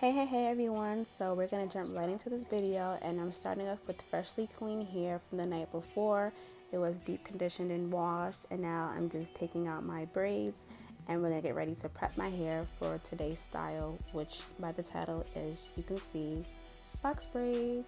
Hey everyone, so we're gonna jump right into this video, and I'm starting off with freshly clean hair from the night before. It was deep conditioned and washed, and now I'm just taking out my braids and we're gonna get ready to prep my hair for today's style, which by the title is, you can see, box braids.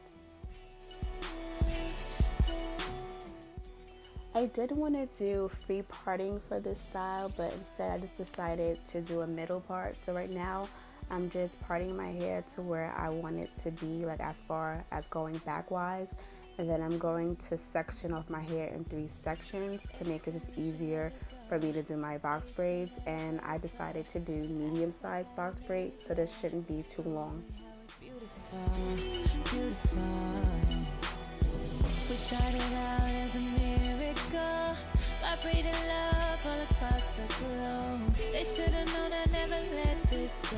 I did want to do free parting for this style, but instead I just decided to do a middle part. So right now I'm just parting my hair to where I want it to be, like as far as going backwise, and then I'm going to section off my hair in 3 sections to make it just easier for me to do my box braids. And I decided to do medium-sized box braids, so this shouldn't be too long. We started out as a miracle, vibrating love all across the globe. They should have known I never let this go.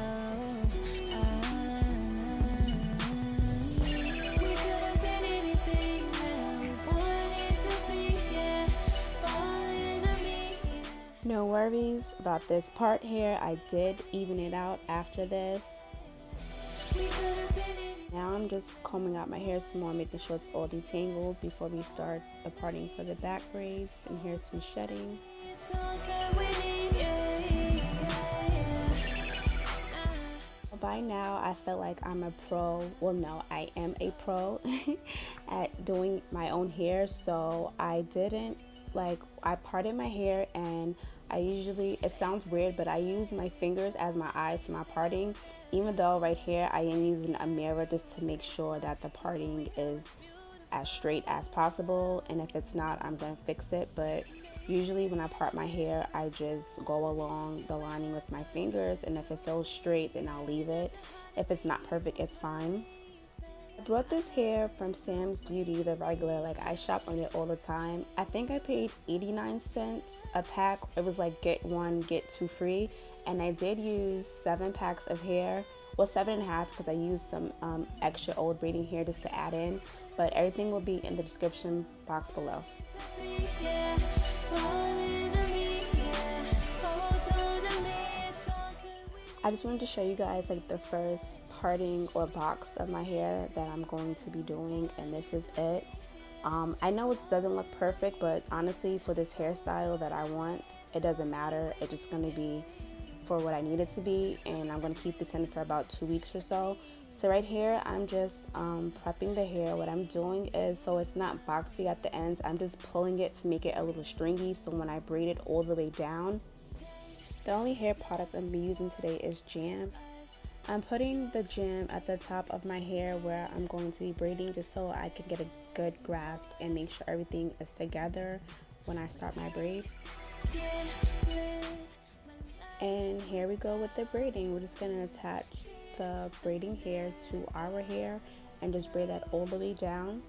We could have been anything that we wanted to be, yeah. Falling to me, yeah. No worries about this part here. I did even it out after this. Now I'm just combing out my hair some more, making sure it's all detangled before we start the parting for the back braids. And here's some shedding. By now I feel like I'm a pro. Well, no, I am a pro at doing my own hair. So I parted my hair, and I usually, it sounds weird, but I use my fingers as my eyes for my parting, even though right here I am using a mirror just to make sure that the parting is as straight as possible, and if it's not, I'm gonna fix it. But usually when I part my hair, I just go along the lining with my fingers, and if it feels straight, then I'll leave it. If it's not perfect, it's fine. I brought this hair from Sam's Beauty, the regular, like I shop on it all the time. I think I paid 89 cents a pack. It was like get one, get two free. And I did use 7 packs of hair. Well, 7.5, because I used some extra old braiding hair just to add in. But everything will be in the description box below. I just wanted to show you guys like the first parting or box of my hair that I'm going to be doing, and this is it. I know it doesn't look perfect, but honestly for this hairstyle that I want, it doesn't matter. It's just going to be for what I need it to be, and I'm going to keep this in for about 2 weeks or so. So right here I'm just prepping the hair. What I'm doing is, so it's not boxy at the ends, I'm just pulling it to make it a little stringy, so when I braid it all the way down. The only hair product I'm going to be using today is jam. I'm putting the jam at the top of my hair where I'm going to be braiding, just so I can get a good grasp and make sure everything is together when I start my braid. And here we go with the braiding. We're just going to attach the braiding hair to our hair and just braid that all the way down.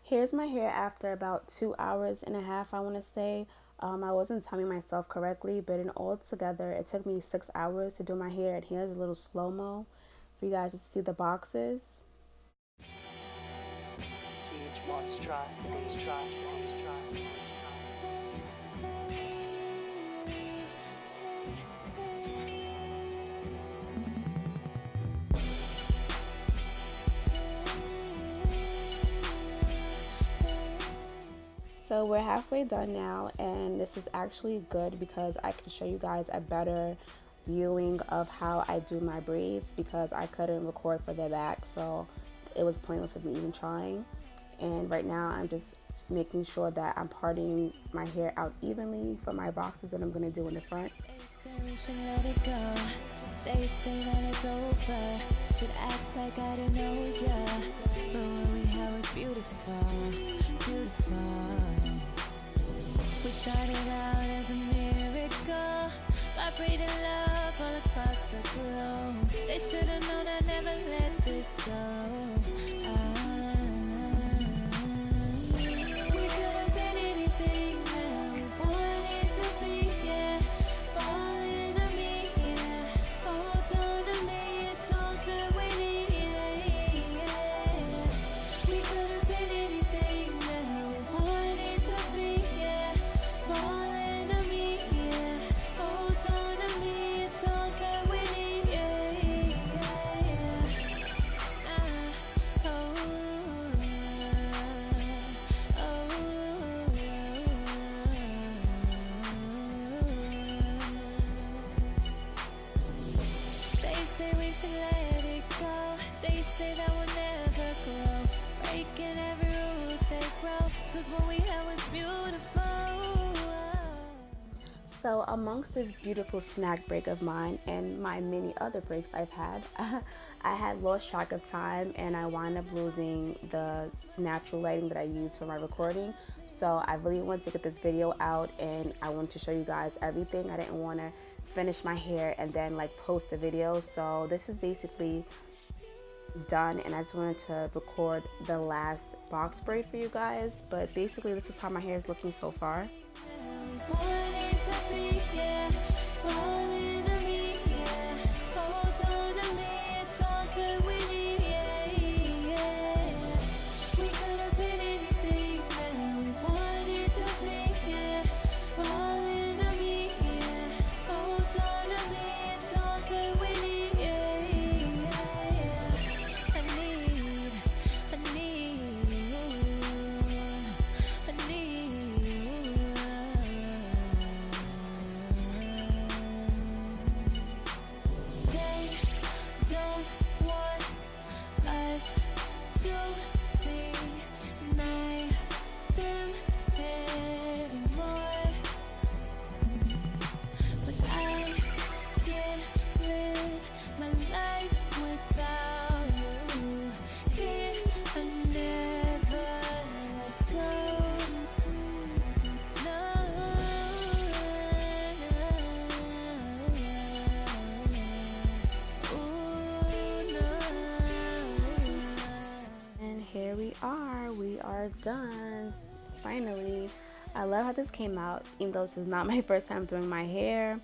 Here's my hair after about 2.5 hours, I want to say. I wasn't timing myself correctly, but in all together, it took me 6 hours to do my hair. And here's a little slow-mo for you guys to see the boxes. So we're halfway done now, and this is actually good because I can show you guys a better viewing of how I do my braids, because I couldn't record for the back, so it was pointless of me even trying. And right now I'm just making sure that I'm parting my hair out evenly for my boxes that I'm going to do in the front. We should let it go. They say that it's over. Should act like I didn't know ya. But what we had was beautiful, beautiful. We started out as a miracle, Vibrating love all across the globe. They should've known I never let this go. We could have been anything that we wanted to be, yeah. Fall into me, yeah. Hold on to me, it's all that we need, yeah. We could have been anything that we wanted to be, yeah. Fall into me, yeah. Hold on to me, it's all that we need, yeah. They say we should let it go. They say that we'll never grow. Breaking every rule they grow. Cause what we had was beautiful. So amongst this beautiful snack break of mine and my many other breaks I've had, I had lost track of time and I wound up losing the natural lighting that I use for my recording. So I really wanted to get this video out and I wanted to show you guys everything. I didn't want to finish my hair and then like post the video. So this is basically done and I just wanted to record the last box braid for you guys. But basically this is how my hair is looking so far. We are done finally. I love how this came out, even though this is not my first time doing my hair,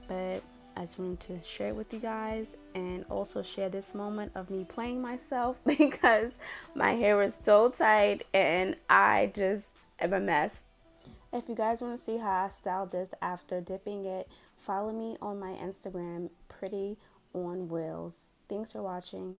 but I just wanted to share it with you guys and also share this moment of me playing myself because my hair was so tight and I just am a mess. If you guys want to see how I styled this after dipping it, follow me on my Instagram, Pretty on Wheels. Thanks for watching.